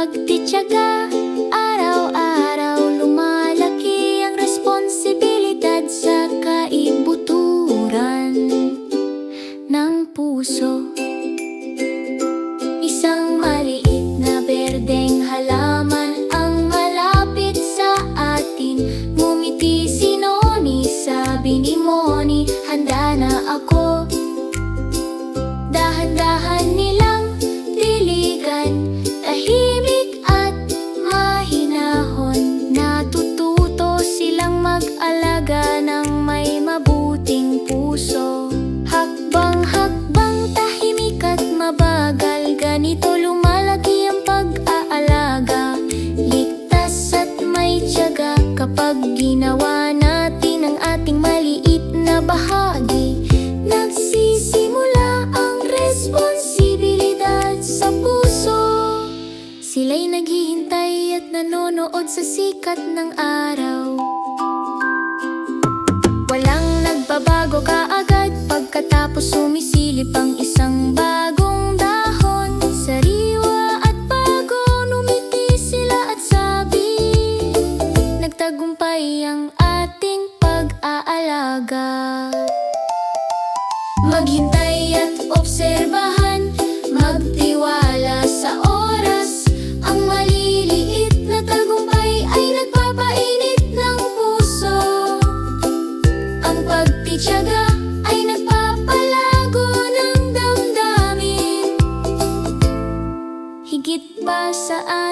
pagtitiyaga, araw-araw lumalaki ang responsibilidad sa kaibuturan ng puso. Isang maliit na berdeng halaman ang malapit sa atin. Ngumiti si Noni, sabi ni Moni, handa na ako. Dahan-dahan nilang diligan, tahimik at mahinahon. Natututo silang mag-alaga ng may mabuting puso. Hakbang-hakbang, tahimik at mabagal, ganito lumalaki ang pag-aalaga. Ligtas at may tiyaga kapag ginawa natin ang ating maliit na bahagi. Nagsisimula ang responsibilidad sa puso. Sila'y naghihintay at nanonood sa sikat ng araw. Walang nagbabago kaagad, pagkatapos sumisilip ang isang bagong dahon. Sariwa at bago, numiti sila at sabi, nagtagumpay ang ating pag-aalaga. Maghintay at obserbahan, magtiwala sa oras. Ang maliliit na tagumpay ay nagpapainit ng puso. Ang pagtitiyaga ay nagpapalago ng damdamin. Higit pa sa